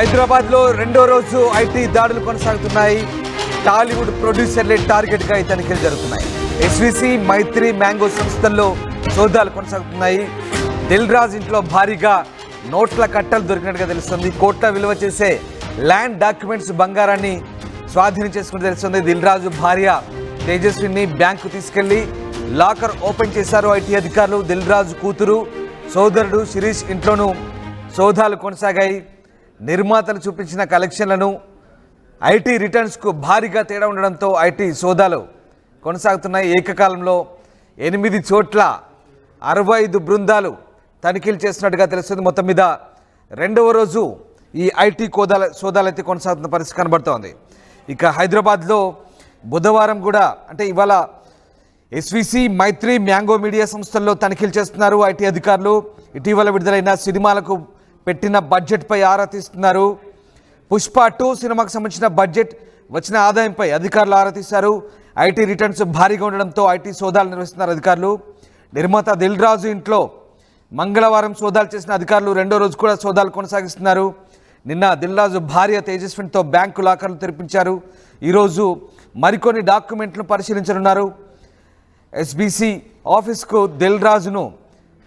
హైదరాబాద్లో రెండో రోజు ఐటీ దాడులు కొనసాగుతున్నాయి. టాలీవుడ్ ప్రొడ్యూసర్లే టార్గెట్గా ఈ తనిఖీలు జరుగుతున్నాయి. ఎస్విసి, మైత్రి, మ్యాంగో సంస్థల్లో సోదాలు కొనసాగుతున్నాయి. దిల్ రాజు ఇంట్లో భారీగా నోట్ల కట్టలు దొరికినట్టుగా తెలుస్తుంది. కోట్ల విలువ చేసే ల్యాండ్ డాక్యుమెంట్స్, బంగారాన్ని స్వాధీనం చేసుకుని తెలుస్తుంది. దిల్ రాజు భార్య తేజస్విని బ్యాంకు తీసుకెళ్లి లాకర్ ఓపెన్ చేశారు ఐటీ అధికారులు. దిల్ రాజు కూతురు, సోదరుడు శిరీష్ ఇంట్లోనూ సోదాలు కొనసాగాయి. నిర్మాతలు చూపించిన కలెక్షన్లను ఐటీ రిటర్న్స్కు భారీగా తేడా ఉండడంతో ఐటీ సోదాలు కొనసాగుతున్నాయి. ఏకకాలంలో 8 చోట్ల 65 బృందాలు తనిఖీలు చేస్తున్నట్టుగా తెలుస్తుంది. మొత్తం మీద రెండవ రోజు ఈ ఐటీ సోదాలు అయితే కొనసాగుతున్న పరిస్థితి కనబడుతోంది. ఇక హైదరాబాద్లో బుధవారం కూడా, అంటే ఇవాళ ఎస్విసి, మైత్రి, మ్యాంగో మీడియా సంస్థల్లో తనిఖీలు చేస్తున్నారు ఐటీ అధికారులు. ఇటీవల విడుదలైన సినిమాలకు పెట్టిన బడ్జెట్పై ఆరా తీస్తున్నారు. పుష్ప 2 సినిమాకు సంబంధించిన బడ్జెట్, వచ్చిన ఆదాయంపై అధికారులు ఆరా తీశారు. ఐటీ రిటర్న్స్ భారీగా ఉండడంతో ఐటీ సోదాలు నిర్వహిస్తున్నారు అధికారులు. నిర్మాత దిల్ రాజు ఇంట్లో మంగళవారం సోదాలు చేసిన అధికారులు రెండో రోజు కూడా సోదాలు కొనసాగిస్తున్నారు. నిన్న దిల్ రాజు భార్య తేజస్వినితో బ్యాంకు లాకర్లు తెరిపించారు. ఈరోజు మరికొన్ని డాక్యుమెంట్లు పరిశీలించనున్నారు. ఎస్బీసీ ఆఫీస్కు దిల్ రాజును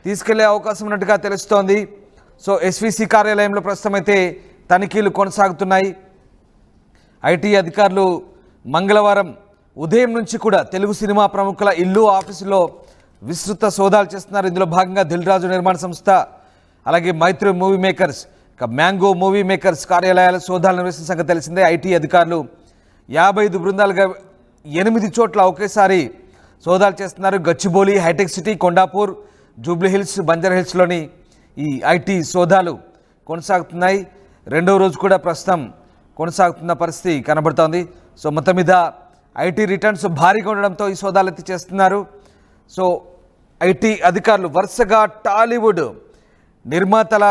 తీసుకెళ్లే అవకాశం ఉన్నట్టుగా తెలుస్తోంది. సో ఎస్వీసీ కార్యాలయంలో ప్రస్తుతం అయితే తనిఖీలు కొనసాగుతున్నాయి. ఐటీ అధికారులు మంగళవారం ఉదయం నుంచి కూడా తెలుగు సినిమా ప్రముఖుల ఇల్లు, ఆఫీసులో విస్తృత సోదాలు చేస్తున్నారు. ఇందులో భాగంగా దిల్ రాజు నిర్మాణ సంస్థ, అలాగే Mythri Movie Makers, Mango Movie Makers కార్యాలయాల సోదాలు నిర్వహిస్తున్న సంగతి తెలిసిందే. ఐటీ అధికారులు 55 బృందాలుగా 8 చోట్ల ఒకేసారి సోదాలు చేస్తున్నారు. Gachibowli, Hitech City, Kondapur, Jubilee Hills, Banjara హిల్స్లోని ఈ ఐటీ సోదాలు కొనసాగుతున్నాయి. రెండవ రోజు కూడా ప్రస్తుతం కొనసాగుతున్న పరిస్థితి కనబడుతోంది. సో మొత్తం మీద ఐటీ రిటర్న్స్ భారీగా ఉండడంతో ఈ సోదాలు ఎత్తి చేస్తున్నారు. సో ఐటీ అధికారులు వరుసగా టాలీవుడ్ నిర్మాతల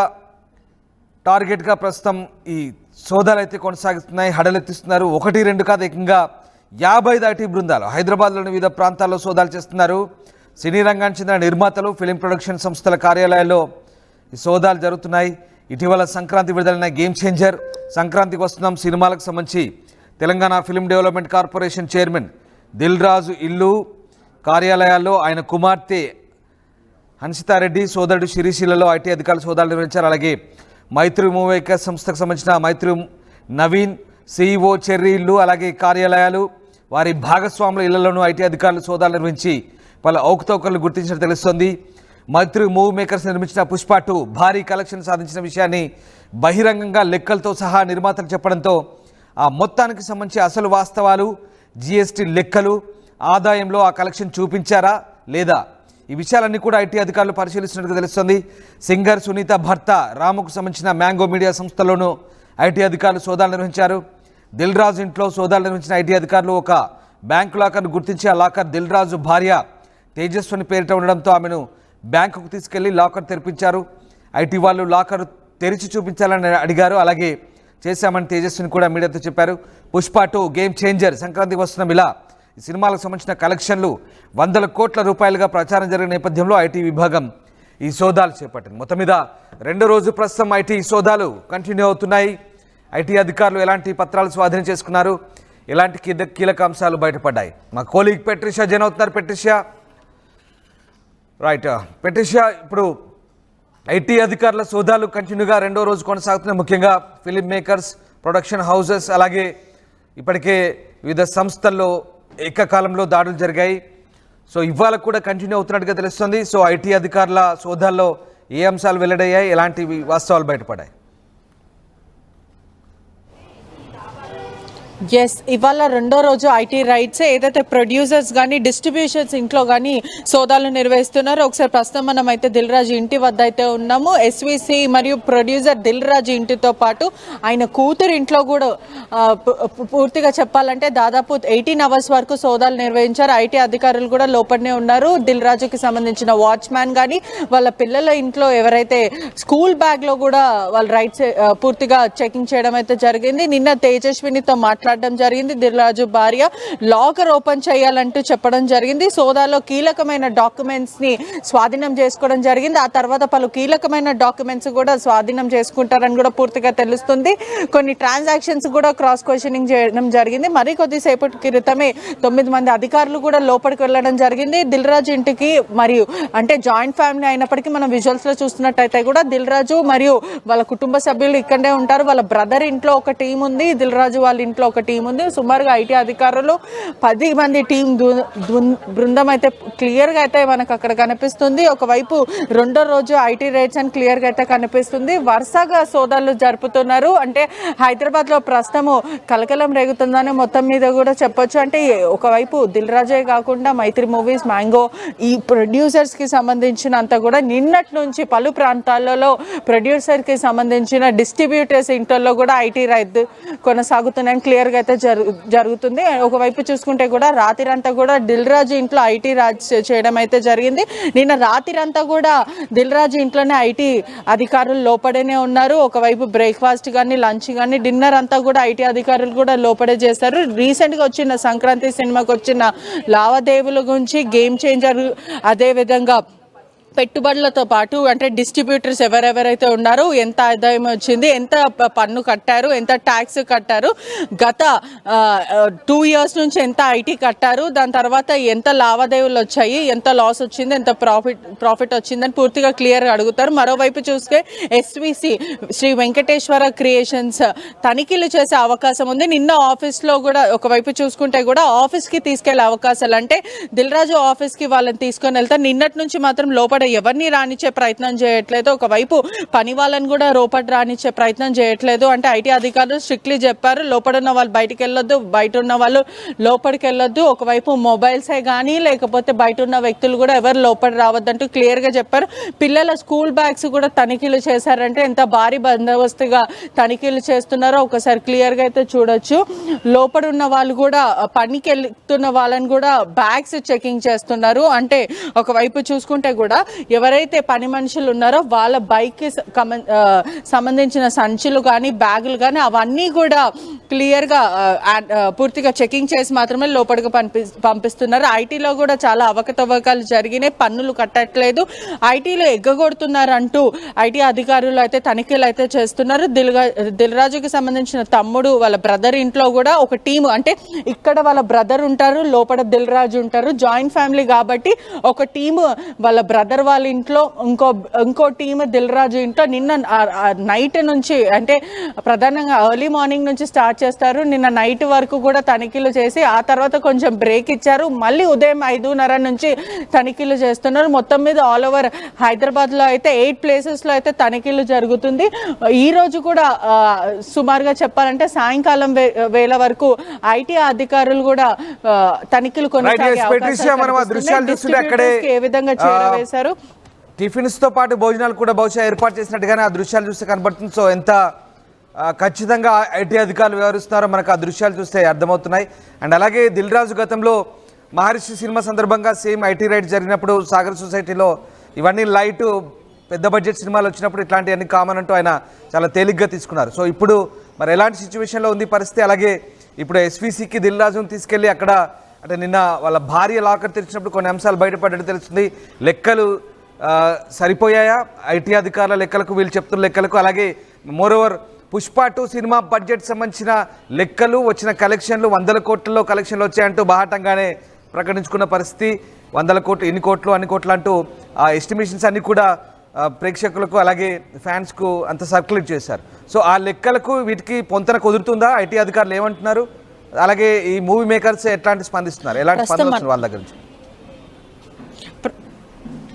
టార్గెట్గా ప్రస్తుతం ఈ సోదాలు అయితే కొనసాగుతున్నాయి, హడలెత్తిస్తున్నారు. 1, 2 కాదు, ఏకంగా 55 ఐటీ బృందాలు హైదరాబాద్లోని వివిధ ప్రాంతాల్లో సోదాలు చేస్తున్నారు. సినీ రంగానికి చెందిన నిర్మాతలు, ఫిలిం ప్రొడక్షన్ సంస్థల కార్యాలయాల్లో ఈ సోదాలు జరుగుతున్నాయి. ఇటీవల సంక్రాంతి విడుదలైన గేమ్ చేంజర్, సంక్రాంతికి వస్తున్నాం సినిమాలకు సంబంధించి Telangana film development corporation chairman Dil Raju ఇల్లు, కార్యాలయాల్లో ఆయన కుమార్తె హన్సితారెడ్డి, సోదరుడు శిరీషిలలో ఐటీ అధికారులు సోదాలు నిర్వహించారు. అలాగే మైత్రి మూవీ సంస్థకు సంబంధించిన మైత్రి నవీన్, సిఇఓ చెర్రీ ఇల్లు, అలాగే కార్యాలయాలు, వారి భాగస్వాముల ఇళ్లలోనూ ఐటీ అధికారులు సోదాలు నిర్వహించి పలు అవకతవకలు గుర్తించినట్టు తెలుస్తోంది. మైత్రి మూవీ మేకర్స్ నిర్మించిన పుష్ప 2 భారీ కలెక్షన్ సాధించిన విషయాన్ని బహిరంగంగా లెక్కలతో సహా నిర్మాతలు చెప్పడంతో ఆ మొత్తానికి సంబంధించి అసలు వాస్తవాలు, జీఎస్టీ లెక్కలు, ఆదాయంలో ఆ కలెక్షన్ చూపించారా లేదా, ఈ విషయాలన్నీ కూడా ఐటీ అధికారులు పరిశీలిస్తున్నట్టుగా తెలుస్తుంది. సింగర్ సునీత భర్త రాముకు సంబంధించిన మ్యాంగో మీడియా సంస్థలోనూ ఐటీ అధికారులు సోదాలు నిర్వహించారు. దిల్ రాజు ఇంట్లో సోదాలు నిర్వహించిన ఐటీ అధికారులు ఒక బ్యాంకు లాకర్ను గుర్తించి ఆ లాకర్ దిల్ రాజు భార్య తేజస్విని పేరిట ఉండడంతో ఆమెను బ్యాంకుకు తీసుకెళ్లి లాకర్ తెరిపించారు. ఐటీ వాళ్ళు లాకర్ తెరిచి చూపించాలని అడిగారు. అలాగే చేశామని తేజస్విని కూడా మీడియాతో చెప్పారు. పుష్ప 2 గేమ్ చేంజర్, సంక్రాంతికి వస్తున్న ఇలా ఈ సినిమాలకు సంబంధించిన కలెక్షన్లు 100 కోట్ల రూపాయలుగా ప్రచారం జరిగిన నేపథ్యంలో ఐటీ విభాగం ఈ సోదాలు చేపట్టింది. మొత్తం మీద రెండో రోజు ప్రస్తుతం ఐటీ సోదాలు కంటిన్యూ అవుతున్నాయి. ఐటీ అధికారులు ఎలాంటి పత్రాలు స్వాధీనం చేసుకున్నారు, ఎలాంటి కీలక అంశాలు బయటపడ్డాయి. మా కోలీగ్ పెట్రిషియా జైన్ అవుతున్నారు. Patricia, right. పెట్రిషియా, ఇప్పుడు ఐటీ అధికారుల సోదాలు కంటిన్యూగా రెండో రోజు కొనసాగుతున్నాయి. ముఖ్యంగా ఫిలిం మేకర్స్, ప్రొడక్షన్ హౌసెస్, అలాగే ఇప్పటికే వివిధ సంస్థల్లో ఏకకాలంలో దాడులు జరిగాయి. సో ఇవాళ కూడా కంటిన్యూ అవుతున్నట్టుగా తెలుస్తుంది. సో ఐటీ అధికారుల సోదాల్లో ఏ అంశాలు వెల్లడయ్యాయి, ఎలాంటి వాస్తవాలు బయటపడ్డాయి? ఎస్, ఇవాళ రెండో రోజు ఐటీ రైట్స్ ఏదైతే ప్రొడ్యూసర్స్ కానీ డిస్ట్రిబ్యూషన్స్ ఇంట్లో కానీ సోదాలు నిర్వహిస్తున్నారో, ఒకసారి ప్రస్తుతం మనం అయితే దిల్ రాజు ఇంటి వద్ద అయితే ఉన్నాము. ఎస్విసి మరియు ప్రొడ్యూసర్ దిల్ రాజు ఇంటితో పాటు ఆయన కూతురు ఇంట్లో కూడా పూర్తిగా చెప్పాలంటే దాదాపు 18 అవర్స్ వరకు సోదాలు నిర్వహించారు. ఐటీ అధికారులు కూడా లోపలనే ఉన్నారు. దిల్ రాజుకి సంబంధించిన వాచ్మ్యాన్ కానీ వాళ్ళ పిల్లల ఇంట్లో ఎవరైతే స్కూల్ బ్యాగ్లో కూడా వాళ్ళ రైట్స్ పూర్తిగా చెకింగ్ చేయడం అయితే జరిగింది. నిన్న తేజస్వినితో మాట్లాడారు. పడడం జరిగింది. దిల్ రాజు భార్య లాకర్ ఓపెన్ చేయాలంటూ చెప్పడం జరిగింది. సోదాలో కీలకమైన డాక్యుమెంట్స్ ని స్వాధీనం చేసుకోవడం జరిగింది. ఆ తర్వాత పలు కీలకమైన డాక్యుమెంట్స్ కూడా స్వాధీనం చేసుకుంటారని కూడా పూర్తిగా తెలుస్తుంది. కొన్ని ట్రాన్సాక్షన్స్ కూడా క్రాస్ క్వశ్చనింగ్ చేయడం జరిగింది. మరి కొద్దిసేపటి క్రితమే 9 మంది అధికారులు కూడా లోపలికి వెళ్ళడం జరిగింది దిల్ రాజు ఇంటికి. మరియు అంటే జాయింట్ ఫ్యామిలీ అయినప్పటికీ మనం విజువల్స్ లో చూస్తున్నట్టయితే కూడా దిల్ రాజు మరియు వాళ్ళ కుటుంబ సభ్యులు ఇక్కడే ఉంటారు. వాళ్ళ బ్రదర్ ఇంట్లో ఒక టీం ఉంది, దిల్ రాజు వాళ్ళ ఇంట్లో ఒక టీం ఉంది. సుమారుగా ఐటీ అధికారులు 10 మంది టీం బృందం అయితే క్లియర్ గా అయితే మనకు అక్కడ కనిపిస్తుంది. ఒకవైపు రెండో రోజు ఐటీ రైడ్స్ అని క్లియర్ గా అయితే కనిపిస్తుంది. వరుసగా సోదాలు జరుపుతున్నారు. అంటే హైదరాబాద్ లో ప్రస్తుతము కలకలం రేగుతుందని మొత్తం మీద కూడా చెప్పొచ్చు. అంటే ఒకవైపు దిల్ రాజే కాకుండా మైత్రి మూవీస్, మ్యాంగో, ఈ ప్రొడ్యూసర్స్ కి సంబంధించినంత కూడా నిన్నటి నుంచి పలు ప్రాంతాలలో ప్రొడ్యూసర్ కి సంబంధించిన డిస్ట్రిబ్యూటర్స్ ఇంట్లో కూడా ఐటీ రైడ్ కొనసాగుతున్నాయని క్లియర్ గా అయితే జరుగుతుంది. ఒకవైపు చూసుకుంటే కూడా రాత్రంతా కూడా దిల్ రాజు ఇంట్లో ఐటీ రాజ్ చేయడం అయితే జరిగింది. నిన్న రాత్రంతా కూడా దిల్ రాజు ఇంట్లోనే ఐటీ అధికారులు లోపడనే ఉన్నారు. ఒకవైపు బ్రేక్ఫాస్ట్ కానీ, లంచ్ కానీ, డిన్నర్ అంతా కూడా ఐటీ అధికారులు కూడా లోపడే చేస్తారు. రీసెంట్ గా వచ్చిన సంక్రాంతి సినిమాకి వచ్చిన లావాదేవీల గురించి, గేమ్ చేంజర్, అదే విధంగా పెట్టుబడులతో పాటు అంటే డిస్ట్రిబ్యూటర్స్ ఎవరెవరైతే ఉన్నారో ఎంత ఆదాయం వచ్చింది, ఎంత పన్ను కట్టారు, ఎంత ట్యాక్స్ కట్టారు, గత 2 years నుంచి ఎంత ఐటీ కట్టారు, దాని తర్వాత ఎంత లావాదేవీలు వచ్చాయి, ఎంత లాస్ వచ్చింది, ఎంత ప్రాఫిట్ వచ్చిందని పూర్తిగా క్లియర్గా అడుగుతారు. మరోవైపు చూస్తే ఎస్విసి శ్రీ వెంకటేశ్వర క్రియేషన్స్ తనిఖీలు చేసే అవకాశం ఉంది. నిన్న ఆఫీస్లో కూడా ఒకవైపు చూసుకుంటే కూడా ఆఫీస్కి తీసుకెళ్లే అవకాశాలు, అంటే దిల్ రాజు ఆఫీస్కి వాళ్ళని తీసుకొని వెళ్తారు. నిన్నటి నుంచి మాత్రం లోపల ఎవరిని రానిచ్చే ప్రయత్నం చేయట్లేదు. ఒకవైపు పని వాళ్ళని కూడా లోపల రానిచ్చే ప్రయత్నం చేయట్లేదు. అంటే ఐటీ అధికారులు స్ట్రిక్ట్లీ చెప్పారు, లోపల ఉన్న వాళ్ళు బయటికి వెళ్ళొద్దు, బయట ఉన్న వాళ్ళు లోపలికి వెళ్ళొద్దు. ఒకవైపు మొబైల్సే కానీ లేకపోతే బయట ఉన్న వ్యక్తులు కూడా ఎవరు లోపల రావద్దంటూ క్లియర్గా చెప్పారు. పిల్లల స్కూల్ బ్యాగ్స్ కూడా తనిఖీలు చేశారంటే ఎంత భారీ బందోబస్తుగా తనిఖీలు చేస్తున్నారో ఒకసారి క్లియర్గా అయితే చూడొచ్చు. లోపల ఉన్న వాళ్ళు కూడా పనికి వెళ్తున్న వాళ్ళని కూడా బ్యాగ్స్ చెకింగ్ చేస్తున్నారు. అంటే ఒకవైపు చూసుకుంటే కూడా ఎవరైతే పని మనుషులు ఉన్నారో వాళ్ళ బైక్కి సంబంధించిన సంచులు కానీ, బ్యాగులు కానీ అవన్నీ కూడా క్లియర్గా పూర్తిగా చెకింగ్ చేసి మాత్రమే లోపలికి పంపిస్తున్నారు. ఐటీలో కూడా చాలా అవకతవకలు జరిగినాయి, పన్నులు కట్టట్లేదు, ఐటీలో ఎగ్గగొడుతున్నారు అంటూ ఐటీ అధికారులు అయితే తనిఖీలు అయితే చేస్తున్నారు. దిల్ రాజుకి సంబంధించిన తమ్ముడు వాళ్ళ బ్రదర్ ఇంట్లో కూడా ఒక టీము, అంటే ఇక్కడ వాళ్ళ బ్రదర్ ఉంటారు, లోపల దిల్ రాజు ఉంటారు, జాయింట్ ఫ్యామిలీ కాబట్టి ఒక టీము వాళ్ళ బ్రదర్ వాళ్ళ ఇంట్లో, ఇంకో టీమ్ దిల్ రాజు ఇంట్లో నిన్న నైట్ నుంచి, అంటే ప్రధానంగా ఎర్లీ మార్నింగ్ నుంచి స్టార్ట్ చేస్తారు. నిన్న నైట్ వరకు కూడా తనిఖీలు చేసి ఆ తర్వాత కొంచెం బ్రేక్ ఇచ్చారు. మళ్ళీ ఉదయం 5:30 నుంచి తనిఖీలు చేస్తున్నారు. మొత్తం మీద ఆల్ ఓవర్ హైదరాబాద్ లో అయితే 8 ప్లేసెస్ లో అయితే తనిఖీలు జరుగుతుంది. ఈ రోజు కూడా సుమారుగా చెప్పాలంటే సాయంకాలం వేళ వరకు ఐటీ అధికారులు కూడా తనిఖీలు కొనసాగే ఏ విధంగా చేరవేశారు. టిఫిన్స్ తో పాటు భోజనాలు కూడా బహుశా ఏర్పాటు చేసినట్టుగానే ఆ దృశ్యాలు చూస్తే కనబడుతుంది. సో ఎంత ఖచ్చితంగా ఐటీ అధికారులు వ్యవహరిస్తున్నారో మనకు ఆ దృశ్యాలు చూస్తే అర్థమవుతున్నాయి. అండ్ అలాగే దిల్ రాజు గతంలో మహర్షి సినిమా సందర్భంగా సేమ్ ఐటీ రైడ్ జరిగినప్పుడు సాగర్ సొసైటీలో ఇవన్నీ లైట్ పెద్ద బడ్జెట్ సినిమాలు వచ్చినప్పుడు ఇట్లాంటివన్నీ కామన్ అంటూ ఆయన చాలా తేలిగ్గా తీసుకున్నారు. సో ఇప్పుడు మరి ఎలాంటి సిచ్యువేషన్లో ఉంది పరిస్థితి, అలాగే ఇప్పుడు ఎస్వీసీకి దిల్ రాజును తీసుకెళ్ళి అక్కడ, అంటే నిన్న వాళ్ళ భార్య లాకర్ తెరిచినప్పుడు కొన్ని అంశాలు బయటపడ్డట్టు తెలుస్తుంది. లెక్కలు సరిపోయాయా ఐటీ అధికారుల లెక్కలకు, వీళ్ళు చెప్తున్న లెక్కలకు? అలాగే మోరోవర్ పుష్ప 2 సినిమా బడ్జెట్ సంబంధించిన లెక్కలు, వచ్చిన కలెక్షన్లు 100 కోట్లలో కలెక్షన్లు వచ్చాయంటూ బాహాటంగానే ప్రకటించుకున్న పరిస్థితి. 100 కోట్లు, ఇన్ని కోట్లు, అన్ని కోట్లు అంటూ ఆ ఎస్టిమేషన్స్ అన్ని కూడా ప్రేక్షకులకు అలాగే ఫ్యాన్స్కు అంత సర్క్యులేట్ చేశారు. సో ఆ లెక్కలకు వీటికి పొంతన కుదురుతుందా? ఐటీ అధికారులు ఏమంటున్నారు? అలాగే ఈ మూవీ మేకర్స్ ఎట్లాంటి స్పందిస్తున్నారు, ఎలాంటి స్పందన వాళ్ళ దగ్గర నుంచి?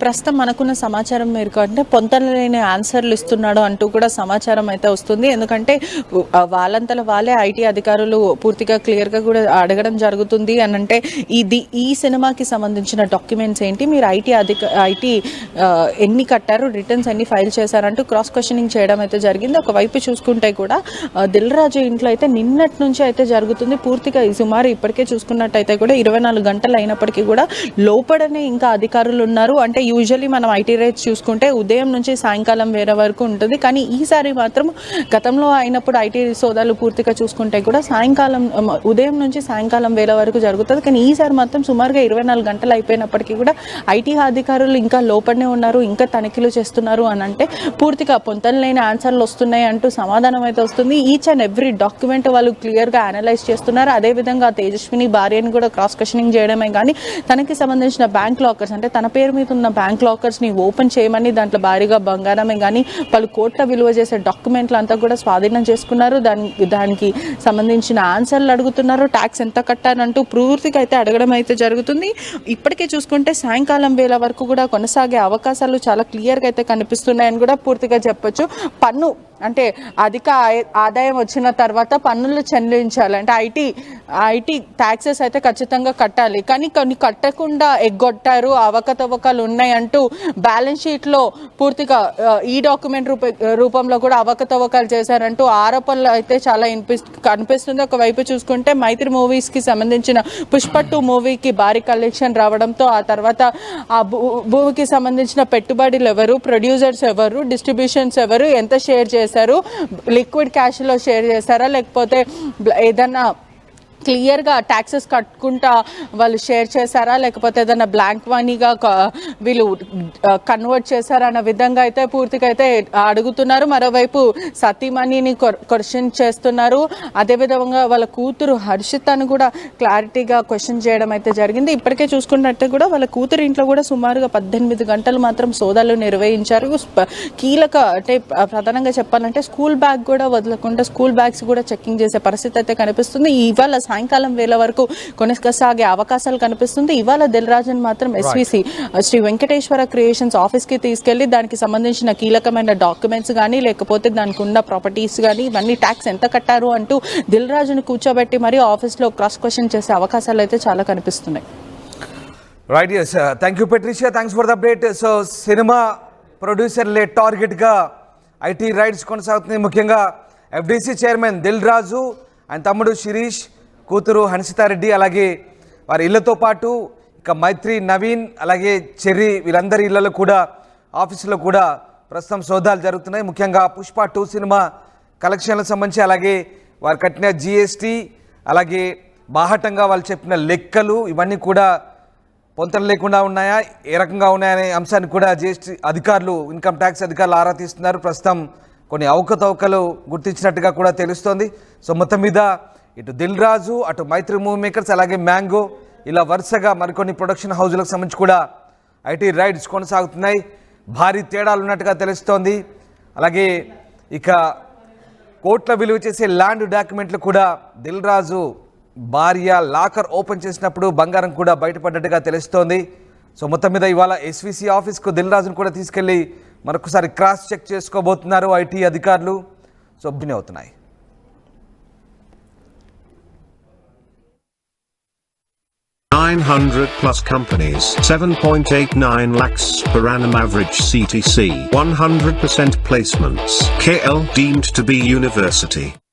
ప్రస్తుతం మనకున్న సమాచారం మేరకు అంటే పొంతనలేని ఆన్సర్లు ఇస్తున్నాడు అంటూ కూడా సమాచారం అయితే వస్తుంది. ఎందుకంటే వాళ్ళంతలో వాళ్ళే ఐటీ అధికారులు పూర్తిగా క్లియర్గా కూడా అడగడం జరుగుతుంది అని అంటే ఈ సినిమాకి సంబంధించిన డాక్యుమెంట్స్ ఏంటి, మీరు ఐటీ ఎన్ని కట్టారు, రిటర్న్స్ ఎన్ని ఫైల్ చేశారంటూ క్రాస్ క్వశ్చనింగ్ చేయడం అయితే జరిగింది. ఒకవైపు చూసుకుంటే కూడా దిల్ రాజు ఇంట్లో అయితే నిన్నటి నుంచి అయితే జరుగుతుంది. పూర్తిగా సుమారు ఇప్పటికే చూసుకున్నట్టయితే కూడా 24 గంటలు అయినప్పటికీ కూడా లోపడనే ఇంకా అధికారులు ఉన్నారు. అంటే యూజువల్లీ మనం ఐటీ రైట్స్ చూసుకుంటే ఉదయం నుంచి సాయంకాలం వేరే వరకు ఉంటుంది. కానీ ఈసారి మాత్రం గతంలో అయినప్పుడు ఐటీ సోదాలు పూర్తిగా చూసుకుంటే కూడా ఉదయం నుంచి సాయంకాలం వేళ వరకు జరుగుతుంది. కానీ ఈసారి మాత్రం సుమారుగా 24 గంటలు అయిపోయినప్పటికీ కూడా ఐటీ అధికారులు ఇంకా లోపలనే ఉన్నారు, ఇంకా తనిఖీలు చేస్తున్నారు అని అంటే పూర్తిగా పొంతనలేని ఆన్సర్లు వస్తున్నాయి అంటూ సమాధానం అయితే వస్తుంది. ఈచ్ అండ్ ఎవ్రీ డాక్యుమెంట్ వాళ్ళు క్లియర్గా అనలైజ్ చేస్తున్నారు. అదేవిధంగా తేజస్విని భార్యని కూడా క్రాస్ క్వశ్చనింగ్ చేయడమే కానీ తనకి సంబంధించిన బ్యాంక్ లాకర్స్ అంటే తన పేరు మీద ఉన్న బ్యాంక్ లాకర్స్ని ఓపెన్ చేయమని దాంట్లో భారీగా బంగారమే కానీ పలు కోట్ల విలువ చేసే డాక్యుమెంట్లు అంతా కూడా స్వాధీనం చేసుకున్నారు. దానికి సంబంధించిన ఆన్సర్లు అడుగుతున్నారు. ట్యాక్స్ ఎంత కట్టారంటూ పూర్తిగా అయితే అడగడం అయితే జరుగుతుంది. ఇప్పటికే చూసుకుంటే సాయంకాలం వేళ వరకు కూడా కొనసాగే అవకాశాలు చాలా క్లియర్గా అయితే కనిపిస్తున్నాయని కూడా పూర్తిగా చెప్పొచ్చు. పన్ను అంటే అధిక ఆదాయం వచ్చిన తర్వాత పన్నులు చెల్లించాలి అంటే ఐటీ ట్యాక్సెస్ అయితే ఖచ్చితంగా కట్టాలి. కానీ కొన్ని కట్టకుండా ఎగ్గొట్టారు, అవకతవకలు ఉన్నాయంటూ బ్యాలెన్స్ షీట్లో పూర్తిగా ఈ డాక్యుమెంట్ రూపంలో కూడా అవకతవకలు చేశారంటూ ఆరోపణలు అయితే చాలా కనిపిస్తుంది. ఒకవైపు చూసుకుంటే మైత్రి మూవీస్కి సంబంధించిన పుష్ప 2 మూవీకి భారీ కలెక్షన్ రావడంతో ఆ తర్వాత ఆ భూమికి సంబంధించిన పెట్టుబడులు ఎవరు, ప్రొడ్యూసర్స్ ఎవరు, డిస్ట్రిబ్యూషన్స్ ఎవరు, ఎంత షేర్ చేశారు, లిక్విడ్ క్యాష్లో షేర్ చేశారా లేకపోతే ఏదన్నా క్లియర్గా ట్యాక్సెస్ కట్టుకుంటా వాళ్ళు షేర్ చేశారా లేకపోతే ఏదైనా బ్లాంక్ మనీగా వీళ్ళు కన్వర్ట్ చేశారా అన్న విధంగా అయితే పూర్తిగా అయితే అడుగుతున్నారు. మరోవైపు సతీమణిని క్వశ్చన్ చేస్తున్నారు. అదేవిధంగా వాళ్ళ కూతురు హర్షితను కూడా క్లారిటీగా క్వశ్చన్ చేయడం అయితే జరిగింది. ఇప్పటికే చూసుకున్నట్టు కూడా వాళ్ళ కూతురు ఇంట్లో కూడా సుమారుగా 18 గంటలు మాత్రం సోదాలు నిర్వహించారు. కీలక అంటే ప్రధానంగా చెప్పాలంటే స్కూల్ బ్యాగ్ కూడా వదలకుండా స్కూల్ బ్యాగ్స్ కూడా చెక్కింగ్ చేసే పరిస్థితి అయితే కనిపిస్తుంది. ఇవాళ సాయంకాలం వేళ వరకు కొనసాగే అవకాశాలు కనిపిస్తుంది. ఇవాళ దిల్ రాజును మాత్రం ఎస్విసి శ్రీ వెంకటేశ్వర క్రియేషన్స్ ఆఫీస్కి తీసుకెళ్లి దానికి సంబంధించిన కీలకమైన డాక్యుమెంట్స్ కానీ లేకపోతే దానికి ఉన్న ప్రాపర్టీస్ కానీ ఇవన్నీ ట్యాక్స్ ఎంత కట్టారు అంటూ దిల్ రాజును కూర్చోబెట్టి మరి ఆఫీస్లో క్రాస్ క్వశ్చన్ చేసే అవకాశాలు అయితే చాలా కనిపిస్తున్నాయి. Right, yes, thank you Patricia, thanks for the update. So cinema ప్రొడ్యూసర్లే టార్గెట్గా ఐటీ రైట్స్ కొనసాగుతుంది. ముఖ్యంగా ఎఫ్డీసీ చైర్మన్ దిల్ రాజు, ఆయన తమ్ముడు శిరీష్, కూతురు హన్సితారెడ్డి, అలాగే వారి ఇళ్లతో పాటు ఇక మైత్రి, నవీన్, అలాగే చెర్రీ వీళ్ళందరి ఇళ్లలో కూడా ఆఫీసులో కూడా ప్రస్తుతం సోదాలు జరుగుతున్నాయి. ముఖ్యంగా పుష్ప 2 సినిమా కలెక్షన్లకు సంబంధించి అలాగే వారు కట్టిన జిఎస్టీ అలాగే బాహటంగా వాళ్ళు చెప్పిన లెక్కలు ఇవన్నీ కూడా పొంతన లేకుండా ఉన్నాయా, ఏ రకంగా ఉన్నాయనే అంశాన్ని కూడా జిఎస్టీ అధికారులు, ఇన్కమ్ ట్యాక్స్ అధికారులు ఆరా తీస్తున్నారు. ప్రస్తుతం కొన్ని అవకతవకలు గుర్తించినట్టుగా కూడా తెలుస్తోంది. సో మొత్తం మీద ఇటు దిల్ రాజు, అటు మైత్రి మూవీ మేకర్స్, అలాగే మ్యాంగో ఇలా వరుసగా మరికొన్ని ప్రొడక్షన్ హౌజులకు సంబంధించి కూడా ఐటీ రైడ్స్ కొనసాగుతున్నాయి. భారీ తేడాలు ఉన్నట్టుగా తెలుస్తోంది. అలాగే ఇక కోట్ల విలువ చేసే ల్యాండ్ డాక్యుమెంట్లు కూడా దిల్ రాజు భార్య లాకర్ ఓపెన్ చేసినప్పుడు బంగారం కూడా బయటపడ్డట్టుగా తెలుస్తోంది. సో మొత్తం మీద ఇవాళ ఎస్విసి ఆఫీస్కు దిల్ రాజును కూడా తీసుకెళ్లి మరొకసారి క్రాస్ చెక్ చేసుకోబోతున్నారు ఐటీ అధికారులు. సో భిన్న అవుతున్నాయి. 900 plus companies, 7.89 lakhs per annum average CTC, 100% placements. KL deemed to be university.